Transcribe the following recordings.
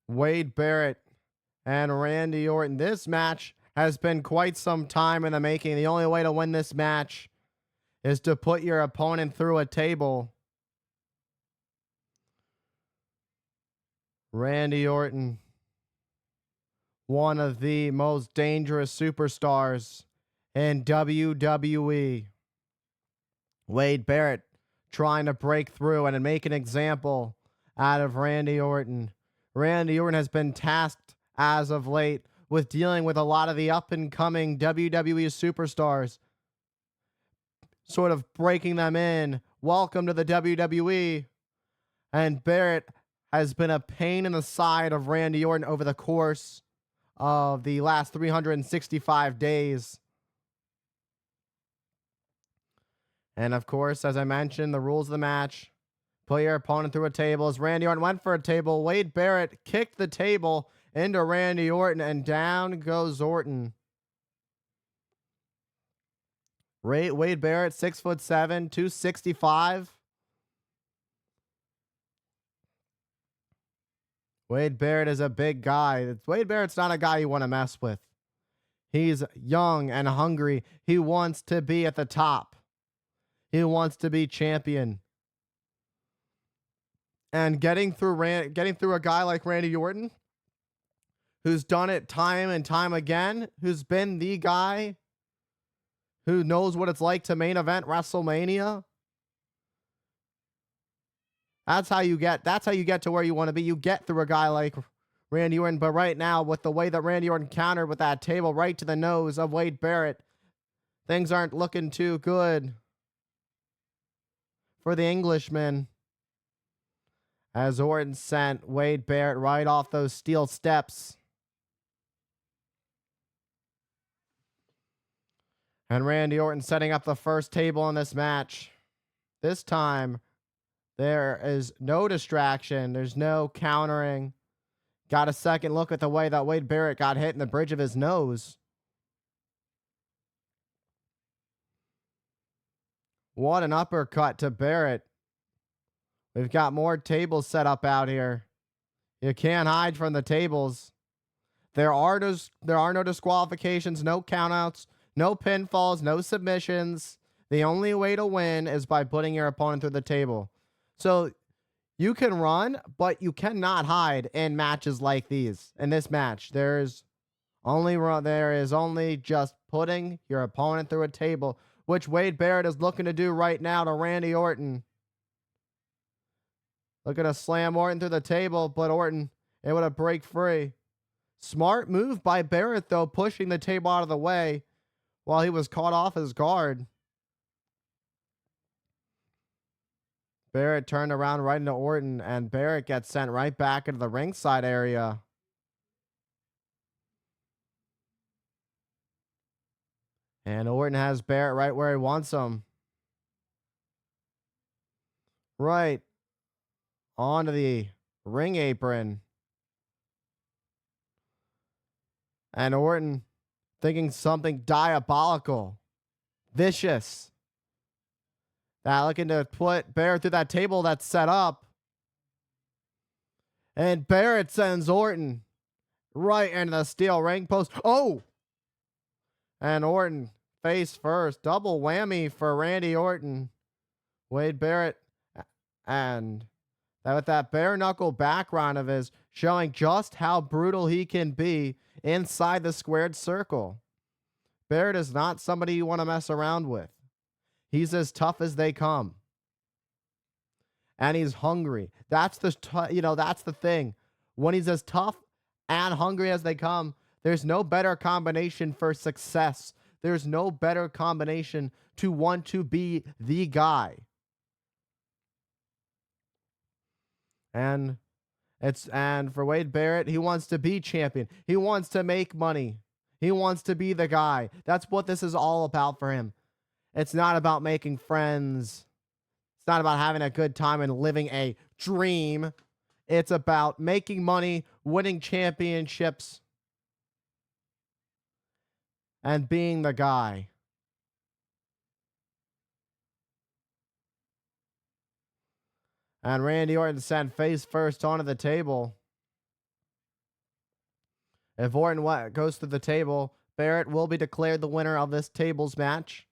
Wade Barrett and Randy Orton. This match has been quite some time in the making. The only way to win this match is to put your opponent through a table. Randy Orton, one of the most dangerous superstars in WWE. Wade Barrett trying to break through and make an example out of Randy Orton. Randy Orton has been tasked as of late with dealing with a lot of the up and coming WWE superstars, sort of breaking them in. Welcome to the WWE. And Barrett has been a pain in the side of Randy Orton over the course of the last 365 days. And of course, as I mentioned, the rules of the match: put your opponent through a table. As Randy Orton went for a table, Wade Barrett kicked the table into Randy Orton, and down goes Orton. Wade Barrett, 6'7", 265. Wade Barrett is a big guy. Wade Barrett's not a guy you want to mess with. He's young and hungry. He wants to be at the top. He wants to be champion. And getting through a guy like Randy Orton, who's done it time and time again, who's been the guy who knows what it's like to main event WrestleMania. That's how you get to where you want to be. You get through a guy like Randy Orton. But right now, with the way that Randy Orton countered with that table right to the nose of Wade Barrett, things aren't looking too good for the Englishman, as Orton sent Wade Barrett right off those steel steps. And Randy Orton setting up the first table in this match. This time, there is no distraction. There's no countering. Got a second look at the way that Wade Barrett got hit in the bridge of his nose. What an uppercut to Barrett. We've got more tables set up out here. You can't hide from the tables. There are no disqualifications, no countouts, no pinfalls, no submissions. The only way to win is by putting your opponent through the table. So you can run, but you cannot hide in matches like these. In this match, there is only just putting your opponent through a table, which Wade Barrett is looking to do right now to Randy Orton. Looking to slam Orton through the table, but Orton able to break free. Smart move by Barrett, though, pushing the table out of the way while he was caught off his guard. Barrett turned around right into Orton, and Barrett gets sent right back into the ringside area. And Orton has Barrett right where he wants him. Right onto the ring apron. And Orton thinking something diabolical, vicious. That looking to put Barrett through that table that's set up. And Barrett sends Orton right into the steel ring post. Oh! And Orton face first. Double whammy for Randy Orton. Wade Barrett. And with that bare knuckle background of his, showing just how brutal he can be inside the squared circle. Barrett is not somebody you want to mess around with. He's as tough as they come. And he's hungry. That's the thing. When he's as tough and hungry as they come, there's no better combination for success. There's no better combination to want to be the guy. And for Wade Barrett, he wants to be champion. He wants to make money. He wants to be the guy. That's what this is all about for him. It's not about making friends. It's not about having a good time and living a dream. It's about making money, winning championships, and being the guy. And Randy Orton sent face first onto the table. If Orton goes to the table, Barrett will be declared the winner of this tables match.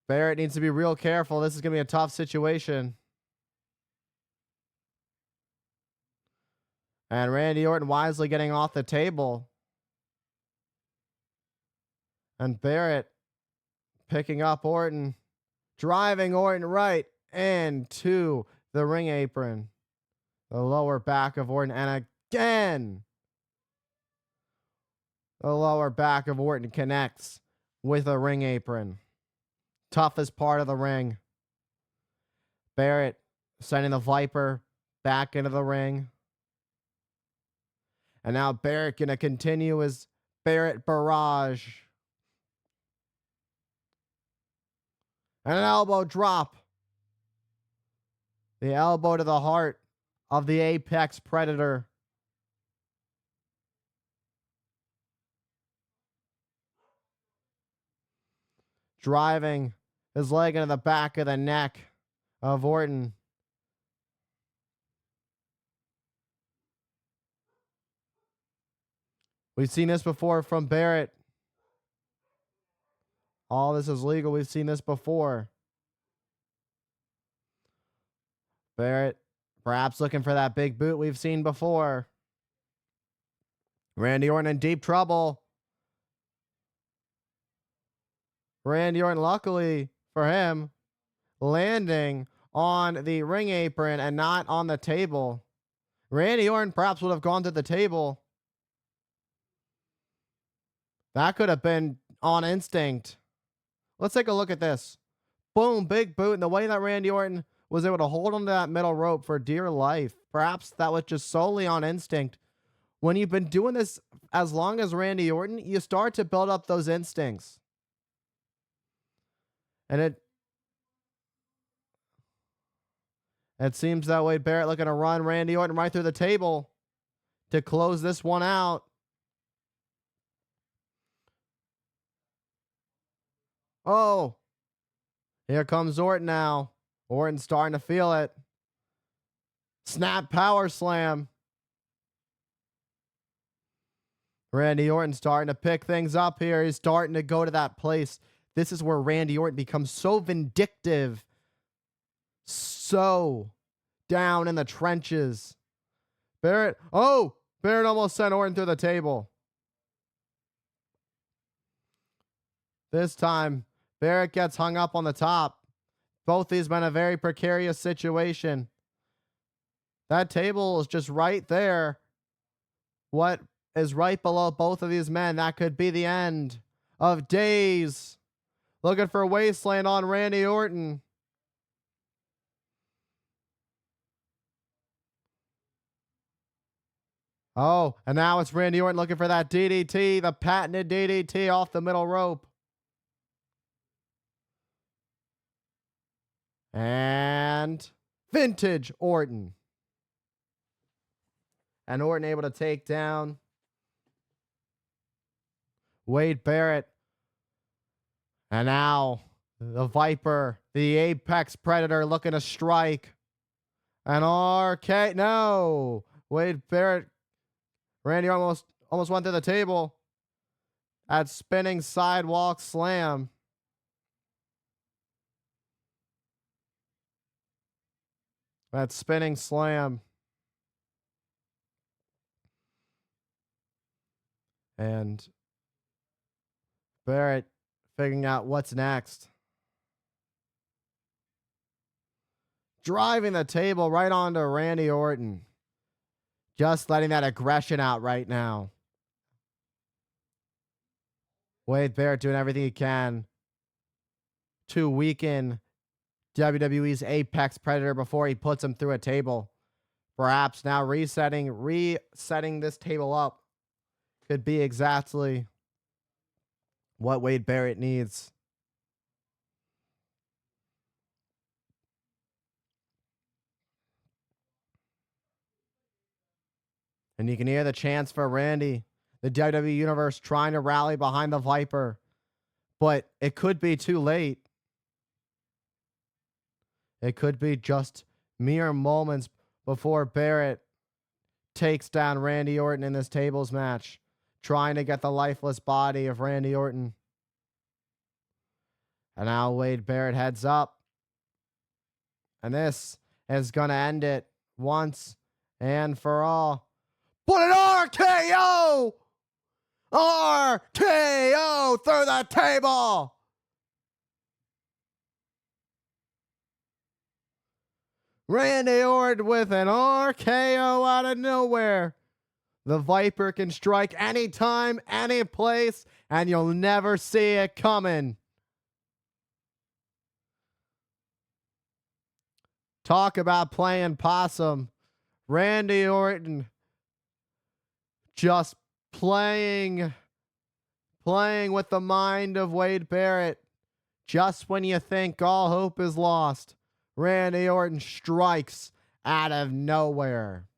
Barrett needs to be real careful. This is going to be a tough situation. And Randy Orton wisely getting off the table. And Barrett picking up Orton, driving Orton right into the ring apron. The lower back of Orton, and again, the lower back of Orton connects with a ring apron. Toughest part of the ring. Barrett sending the Viper back into the ring. And now Barrett going to continue his Barrett barrage. And an elbow drop. The elbow to the heart of the Apex Predator. Driving his leg into the back of the neck of Orton. We've seen this before from Barrett. All this is legal. We've seen this before. Barrett perhaps looking for that big boot we've seen before. Randy Orton in deep trouble. Randy Orton, luckily for him, landing on the ring apron and not on the table. Randy Orton perhaps would have gone to the table. That could have been on instinct. Let's take a look at this. Boom, big boot. And the way that Randy Orton was able to hold onto that middle rope for dear life, perhaps that was just solely on instinct. When you've been doing this as long as Randy Orton, you start to build up those instincts. And it seems that way. Barrett looking to run Randy Orton right through the table to close this one out. Oh, here comes Orton now. Orton's starting to feel it. Snap power slam. Randy Orton starting to pick things up here. He's starting to go to that place. This is where Randy Orton becomes so vindictive. So down in the trenches. Barrett almost sent Orton through the table. This time, Barrett gets hung up on the top. Both these men in a very precarious situation. That table is just right there. What is right below both of these men? That could be the end of days. Looking for Wasteland on Randy Orton. Oh, and now it's Randy Orton looking for that DDT, the patented DDT off the middle rope. And vintage Orton. And Orton able to take down Wade Barrett. And now the Viper, the Apex Predator looking to strike. An RK. No. Wade Barrett. Randy almost went to the table. At spinning sidewalk slam. That spinning slam. And Barrett figuring out what's next. Driving the table right onto Randy Orton. Just letting that aggression out right now. Wade Barrett doing everything he can to weaken WWE's Apex Predator before he puts him through a table. Perhaps now resetting this table up could be exactly what Wade Barrett needs. And you can hear the chants for Randy, the WWE Universe trying to rally behind the Viper. But it could be too late. It could be just mere moments before Barrett takes down Randy Orton in this tables match, trying to get the lifeless body of Randy Orton. And now Wade Barrett heads up. And this is going to end it once and for all. But an RKO! RKO through the table! Randy Orton with an RKO out of nowhere. The Viper can strike anytime, any place, and you'll never see it coming. Talk about playing possum. Randy Orton just playing with the mind of Wade Barrett. Just when you think all hope is lost, Randy Orton strikes out of nowhere.